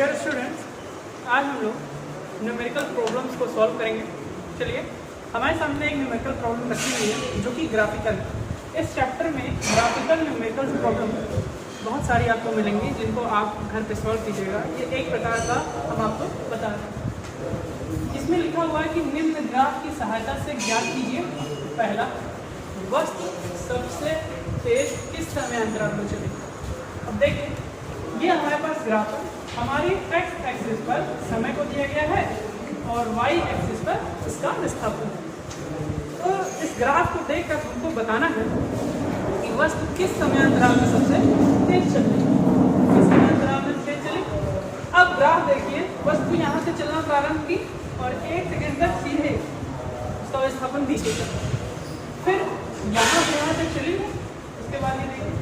Dear students, आज हम लोग न्यूमेरिकल प्रॉब्लम्स को सॉल्व करेंगे। चलिए, हमारे सामने एक न्यूमेरिकल प्रॉब्लम रखी हुई है जो कि ग्राफिकल है। इस चैप्टर में ग्राफिकल न्यूमेरिकल प्रॉब्लम बहुत सारी आपको मिलेंगी जिनको आप घर पे सॉल्व कीजिएगा। ये एक प्रकार का हम आपको बता रहे हैं। इसमें लिखा हुआ है कि निम्न ग्राफ की सहायता से ज्ञात कीजिए। पहला, वस्तु सबसे तेज किस समय अंतराल पर चलेगी। अब देखिए, ये हमारे पास ग्राफ है। हमारी एक्स एक्सिस पर समय को दिया गया है और वाई एक्सिस पर इसका विस्थापन है। तो इस ग्राफ को देखकर हमको बताना है कि वस्तु किस समय अंतराल में सबसे तेज चलेगी, किस समय अंतराल में तेज चलेगी। अब ग्राफ देखिए, वस्तु यहाँ से चलना प्रारंभ की और 1 सेकेंड तक सीधे उसका विस्थापन 20 मीटर, फिर यहाँ से यहाँ तक चली। उसके बाद ये देखिए,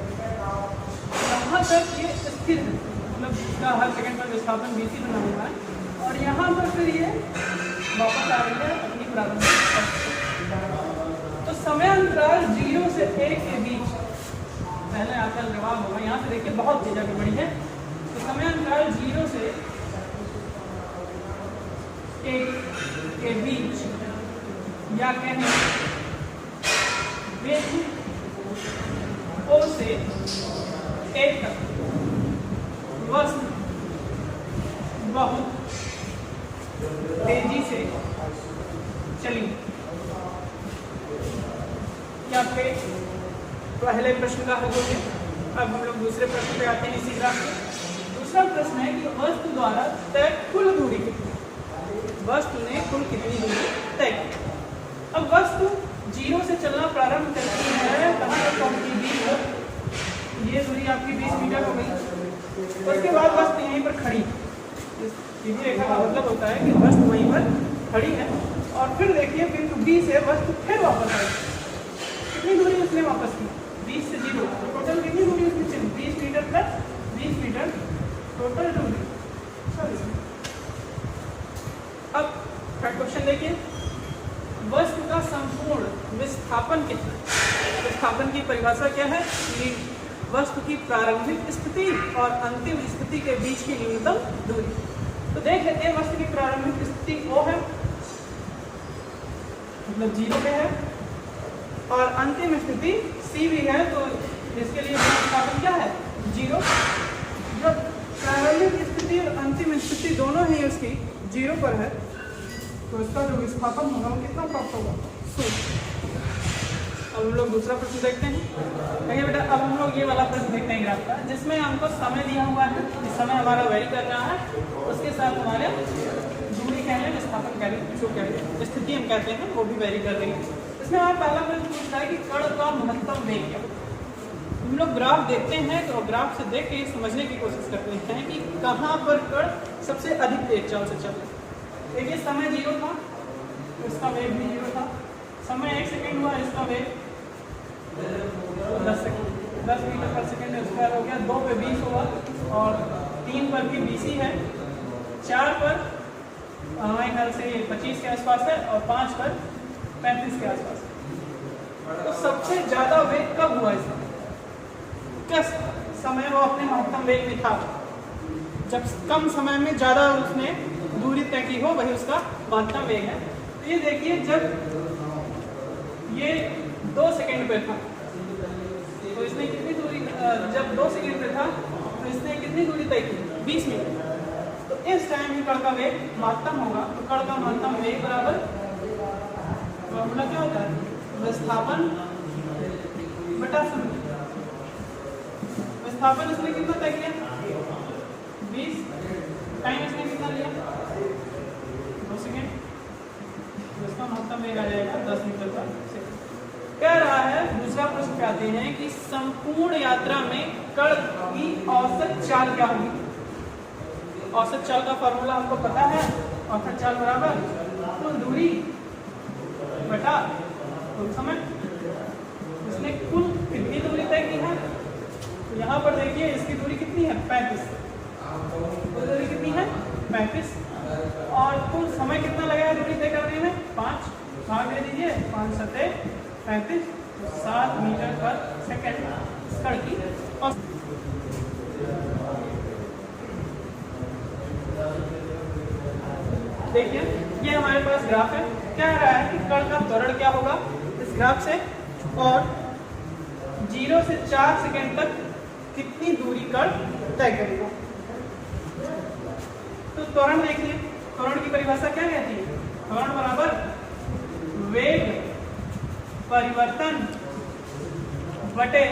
यहाँ तक ये स्थिर है, मतलब इसका हर सेकंड पर विस्थापन 20 ही बना हुआ है और यहाँ पर फिर ये वापस आ रही है अपनी प्रारंभिक। तो समय अंतराल 0 से 1 के बीच पहले आपका जवाब होगा। यहाँ से देखिए बहुत तेज आगे बढ़ी है। तो समय अंतराल 0 से 1 के बीच या कहें बिंदु O से 1 तक वस्तु बहुत तेजी से चली। या फिर पहले प्रश्न का हल हो गया। अब हम लोग दूसरे प्रश्न पे आते हैं इसी ग्राफ में। दूसरा प्रश्न है कि वस्तु द्वारा तय कुल दूरी कितनी। वस्तु ने कुल कितनी दूरी तय की। अब वस्तु 0 से चलना प्रारंभ करती है, कहाँ तक पहुंची, 20 ये दूरी आपकी 20 मीटर हो गई। उसके बाद वस्तु यहीं पर खड़ी, सीधी रेखा का मतलब होता है कि वस्तु वहीं पर खड़ी है। और फिर देखिए बिंदु B से वस्तु फिर वापस आई। कितनी दूरी उसने वापस की, 20 से 0। तो टोटल कितनी दूरी उसने चली, 20 मीटर प्लस 20 मीटर टोटल दूरी। अब क्वेश्चन देखिए, वस्तु का संपूर्ण विस्थापन कितना। विस्थापन की परिभाषा क्या है कि वस्तु की प्रारंभिक स्थिति और अंतिम स्थिति के बीच की न्यूनतम दूरी। तो देख लेते हैं, वस्तु की प्रारंभिक स्थिति O है, मतलब 0 पे है, और अंतिम स्थिति C भी है। तो इसके लिए विस्थापन क्या है, 0। जब प्रारंभिक स्थिति और अंतिम स्थिति दोनों ही उसकी 0 पर है तो इसका जो विस्थापन होगा वो कितना प्राप्त होगा, 0। अब हम लोग दूसरा प्रश्न देखते हैं। देखिए बेटा, अब हम लोग ये वाला प्रश्न देखते हैं ग्राफ का, जिसमें हमको समय दिया हुआ है कि समय हमारा वेरी कर रहा है, उसके साथ हमारे दूरी कह लें, विस्थापन कह लें, जो कह लें, स्थिति हम कहते हैं वो भी वेरी कर रही है। इसमें हमारा पहला प्रश्न पूछता है कि कण का महत्तम वेग क्या। हम लोग ग्राफ देखते हैं तो ग्राफ से देख के समझने की कोशिश करते हैं कि कहाँ पर कण सबसे अधिक तेज चाल से चल। देखिए, समय 0 था, इसका वेग भी 0 था। समय 1 सेकेंड हुआ, इसका वेग 10 सेकेंड, 10 मीटर पर सेकेंड स्क्वायर हो गया। 2 पे 20 हुआ और 3 पर भी 20 ही है। 4 पर हमारे ख्याल से 25 के आसपास है और 5 पर 35 के आसपास है। तो सबसे ज़्यादा वेग कब हुआ इसका, किस समय वो अपने महत्तम वेग में था। जब कम समय में ज़्यादा उसने दूरी तय की हो, वही उसका महत्तम वेग है। तो ये देखिए, जब ये 2 सेकेंड पे था तो इसने कितनी दूरी, जब 2 सेकेंड पे था तो इसने कितनी दूरी तय की, 20 मीटर। तो इस टाइम ही कण का वेग महत्तम होगा। तो कण का महत्तम वेग बराबर फॉर्मूला क्या होता है, विस्थापन बटा समय। विस्थापन इसने कितना तय किया, 20, टाइम इसने कितना लिया, 2 सेकेंड। इसका महत्तम वेग आ जाएगा 10 मीटर पर सेकेंड। कह रहा है, दूसरा प्रश्न पे आते हैं कि संपूर्ण यात्रा में कण की औसत चाल क्या होगी। औसत चाल का फॉर्मूला हमको पता है, औसत चाल बराबर कुल दूरी बटा कुल समय। इसने कुल कितनी दूरी तय की है, तो यहाँ पर देखिए इसकी दूरी कितनी है, 35। कुल दूरी कितनी है, 35। और कुल समय कितना लगेगा दूरी तय करने में, 5 भाग दे दीजिए, 5 सत्ते 35, 7 मीटर पर सेकेंड कण की। देखिए ये हमारे पास ग्राफ है, क्या रहा है कि कण का त्वरण क्या होगा इस ग्राफ से, और 0 से 4 सेकेंड तक कितनी दूरी कण तय करेगा। तो त्वरण देखिए, त्वरण की परिभाषा क्या कहती है, त्वरण बराबर वेग परिवर्तन बटे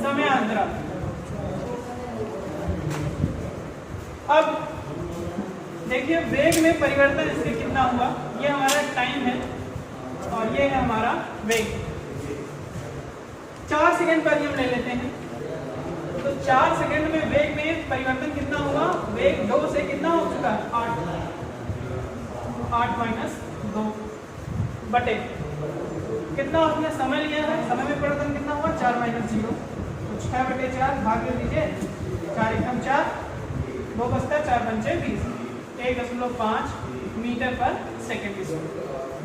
समयांतराल। अब देखिए वेग में परिवर्तन इससे कितना हुआ, ये हमारा टाइम है और ये है हमारा वेग। 4 सेकेंड पर हम ले लेते हैं, तो 4 सेकेंड में वेग में परिवर्तन कितना होगा, वेग 2 से कितना हो चुका है 8 माइनस 2 बटे कितना आपने समय लिया है, समय में परिवर्तन कितना हुआ 4 माइनस 0, तो 6 बटे 4 भाग कर दीजिए, 4 एकम 4, 2 बचता है 4 पंचे 20, 1.5 मीटर पर सेकेंड।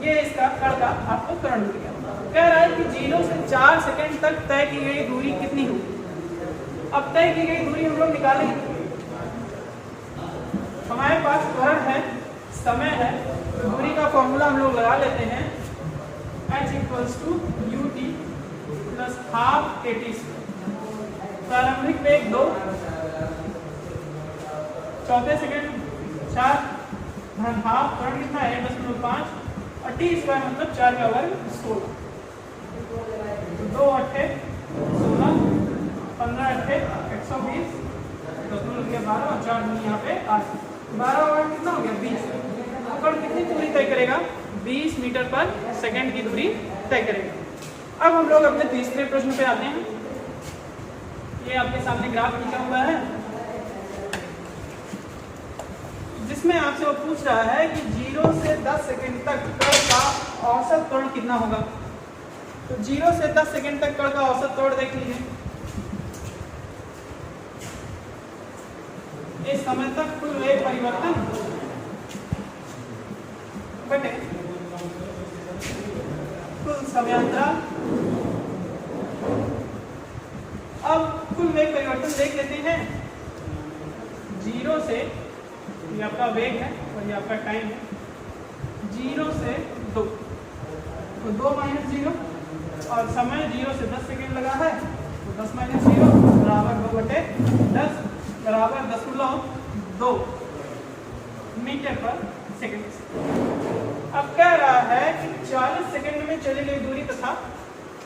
ये इसका कण का आपको त्वरण मिल गया। कह रहा है कि 0 से 4 सेकेंड तक तय की गई दूरी कितनी होगी। अब तय की गई दूरी हम लोग निकालेंगे, हमारे पास त्वरण है, समय है, दूरी का फॉर्मूला हम लोग लगा लेते हैं, h = ut plus half at²। प्रारंभिक वेग 2, चौथे सेकेंड 4 धन हाफ, त्वरण कितना है 1.5 और t² मतलब 4 का वर्ग 16, 2 अट्ठे 16, 15 अट्ठे 120, 12 और 4 यहाँ पे 8, 12 और कितना हो गया 20। कण कितनी दूरी तय करेगा, 20 मीटर पर सेकंड की दूरी तय करेगा। अब हम लोग अपने तीसरे प्रश्न पे आते हैं। ये आपके सामने ग्राफ लिखा हुआ है, जिसमें आपसे वो पूछ रहा है कि 0 से 10 सेकंड तक कण का औसत त्वरण कितना होगा। तो 0 से 10 सेकंड तक कण का औसत त्वरण देख लीजिए, इस समय तक कुल वेग परिवर्तन बटे कुल समयांतराल। अब कुल वेग परिवर्तन देख लेते हैं, 0 से, ये आपका वेग है और ये आपका टाइम है, 0 से 2, तो 2 माइनस 0 और समय 0 से 10 सेकेंड लगा है, तो 10 माइनस 0 बराबर 2 बटे 10 बराबर 10.2 मीटर पर सेकेंड। अब कह रहा है कि 40 सेकेंड में चली गई दूरी तथा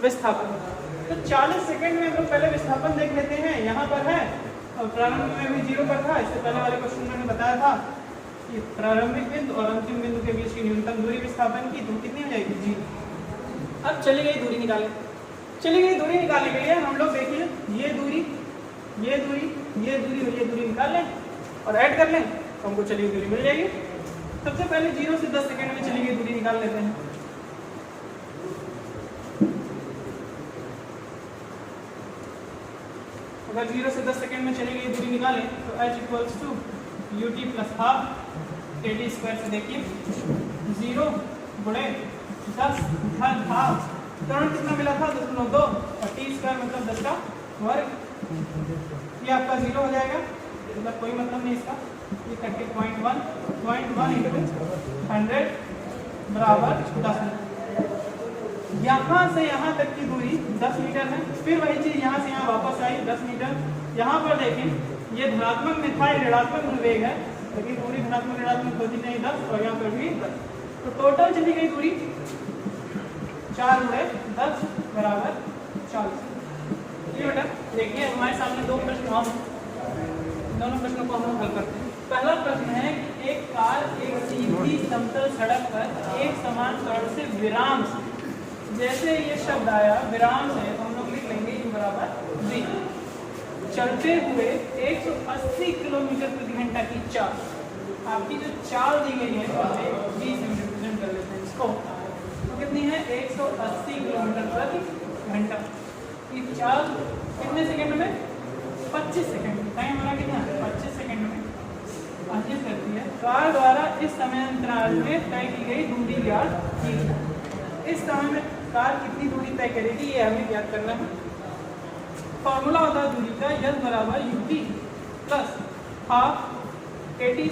विस्थापन। तो 40 सेकेंड में हम लोग पहले विस्थापन देख लेते हैं, यहाँ पर है और प्रारंभ में भी 0 पर था। इससे पहले वाले क्वेश्चन में मैंने बताया था कि प्रारंभिक बिंदु और अंतिम बिंदु के बीच की न्यूनतम दूरी विस्थापन की, तो कितनी हो जाएगी 0। अब चली गई दूरी निकालें। चली गई दूरी निकालने के लिए हम लोग देखिए ये दूरी, ये दूरी, ये दूरी और ये दूरी निकाल लें और ऐड कर लें तो हमको चली गई दूरी मिल जाएगी। सबसे पहले 0 से 10 सेकेंड में चली गई दूरी निकाल लेते हैं। अगर 0 से 10 सेकेंड में चली गई दूरी निकालें तो h = ut plus half at² से देखिए 0 गुणे 10 धन हाफ, त्वरण कितना मिला था 10.2 और t² मतलब 10 का वर्ग, ये आपका 0 हो जाएगा, मतलब कोई मतलब नहीं इसका। ये करके 0.1 × 100 बराबर 10 मीटर। यहाँ से यहाँ तक की दूरी 10 मीटर है। फिर वही चीज़ यहाँ से यहाँ वापस आई 10 मीटर। यहाँ पर देखें ये धनात्मक में था, ये ऋणात्मक में वेग है, लेकिन दूरी धनात्मक ऋणात्मक होती नहीं 10 और यहाँ पर भी 10, तो टोटल चली गई दूरी 4 × 10 बराबर 40। बेटा देखिए हमारे सामने दो प्रश्न और हैं, दोनों प्रश्नों को हम लोग हल करते हैं। पहला प्रश्न है कि एक कार एक सीधी समतल सड़क पर एक समान त्वरण से विराम से, जैसे ये शब्द आया विराम से तो हम लोग लिख लेंगे u बराबर v, चलते हुए 180 किलोमीटर प्रति घंटा की चाल, आपकी जो चाल दी गई है पहले v से रिप्रेजेंट कर लेते हैं इसको, तो कितनी है 180 किलोमीटर प्रति घंटा की चाल कितने सेकंड में 25 सेकंड में। टाइम हमारा कितना 25 सेकंड में अर्जित करती है। कार द्वारा इस समय अंतराल में तय की गई दूरी ज्ञात की। इस समय में कार कितनी दूरी तय करेगी ये हमें ज्ञात करना है। फॉर्मूला होता है दूरी का यह बराबर ut प्लस हाफ at²।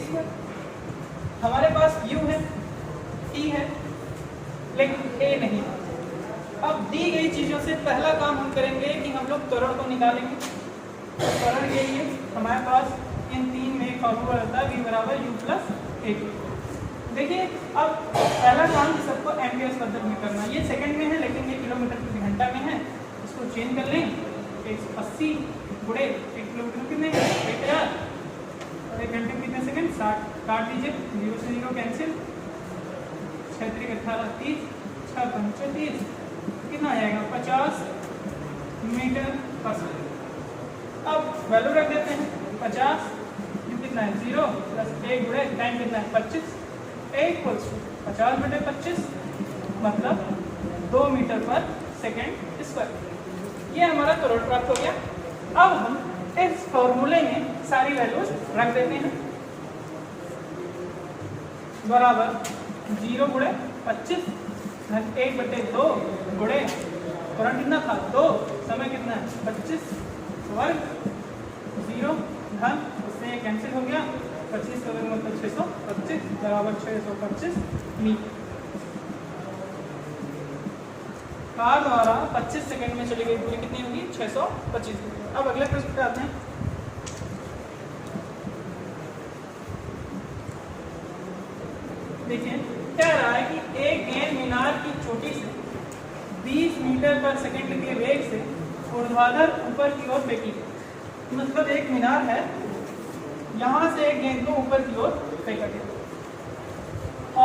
हमारे पास U है, T है, लेकिन A नहीं है। अब दी गई चीज़ों से पहला काम हम करेंगे कि हम लोग त्वरण को निकालेंगे। तो त्वरण यही है, हमारे पास इन तीन में एक फॉर्मूला रहता है V बराबर U प्लस A। देखिए अब पहला काम सबको एम्पियर्स पद्धति में करना है। ये सेकंड में है लेकिन ये किलोमीटर प्रति घंटा में है, इसको चेंज कर लें। 180 गुणे 1 किलोमीटर कितने 1000 और 1 घंटे में कितने सेकंड 60। काट दीजिए, 0 से 0 कैंसिल, 6 3 18 30, 6 5 30, कितना आ जाएगा 50 मीटर पर सेकंड। अब वैल्यू रख देते हैं 50, ये कितना है 0 प्लस 1 गुणे टाइम कितना है 25, इक्वल्स 50 बटे 25 मतलब 2 मीटर पर सेकेंड स्क्वायर। ये हमारा त्वरण प्राप्त हो गया। अब हम इस फॉर्मूले में सारी वैल्यूज रख देते हैं। बराबर 0 गुणे 25 धन 1 बटे 2 गुणे त्वरण कितना था 2, समय कितना है 25 वर्ग 0 धन उससे कैंसिल हो गया 25 का वर्ग मतलब 625 बराबर 625 मीटर। कार द्वारा 25 सेकंड में चली गई दूरी कितनी होगी 625 मीटर। अब अगले प्रश्न पे आते हैं। देखिए कह रहा है कि एक गेंद मीनार की चोटी से 20 मीटर पर सेकंड के वेग से ऊर्ध्वाधर ऊपर की ओर फेंकी। मतलब एक मीनार है, यहाँ से एक गेंद को ऊपर की ओर फेंका गया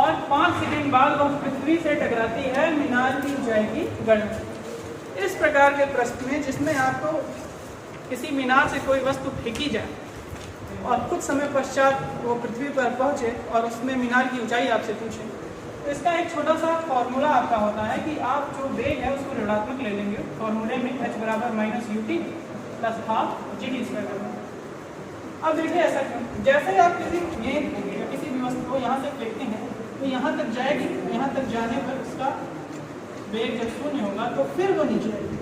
और 5 सेकंड बाद वह पृथ्वी से टकराती है। मीनार की ऊंचाई की गणना। इस प्रकार के प्रश्न में जिसमें आपको किसी मीनार से कोई वस्तु फेंकी जाए और कुछ समय पश्चात वो पृथ्वी पर पहुंचे और उसमें मीनार की ऊंचाई आपसे पूछे, तो इसका एक छोटा सा फॉर्मूला आपका होता है कि आप जो वेग है उसको ऋणात्मक ले लेंगे। फॉर्मूले में h बराबर -ut plus half GT square करना। अब देखिए ऐसा क्यों, जैसे आप किसी गेंद या किसी भी वस्तु को यहाँ से फेंकते हैं तो यहाँ तक जाएगी, यहाँ तक जाने पर उसका वेग जब शून्य होगा तो फिर वो नीचे आएगी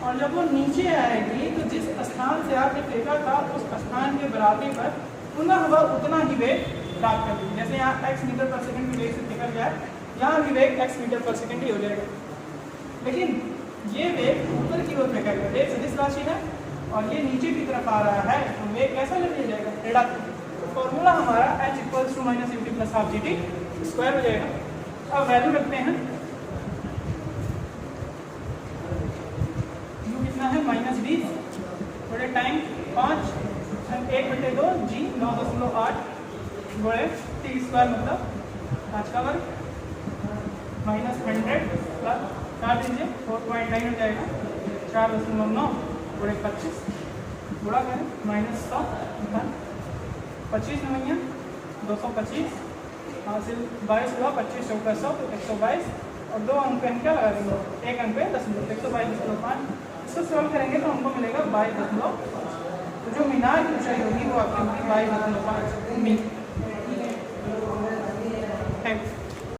और जब वो नीचे आएगी तो जिस स्थान से आपने फेंका था उस स्थान के बराबरी पर पुनः वह उतना ही वेग प्राप्त कर देगी। जैसे यहाँ x मीटर पर सेकंड की वेग से फेंका गया है, यहाँ भी वेग x मीटर पर सेकंड ही हो जाएगा। लेकिन ये वेग ऊपर की ओर फेंका गया, वेग सदिश राशि है और ये नीचे की तरफ आ रहा है तो वेग कैसा ले लिया जाएगा ऋणात्मक। तो फॉर्मूला हमारा h equals to -ut plus half GT square हो जाएगा। अब वैल्यू रखते हैं, u कितना है -20 थोड़े टाइम 5 1 बटे 2 g 9.8 गुणे t स्क्वायर मतलब 5 का वर्ग -100 प्लस काट दीजिए 4.9 हो जाएगा 4.9 गुणे 25 गुणा करें -100 धन 25 नवैया 225 हासिल 22 हुआ 25 चौका 100 तो 122 और 2 अंक पे हम क्या लगा देंगे, एक अंक पे 122.5। इसको सॉल्व करेंगे तो हमको मिलेगा 22.9। तो जो मीनार की ऊंचाई होगी वो आपकी होगी 22.5 मीटर।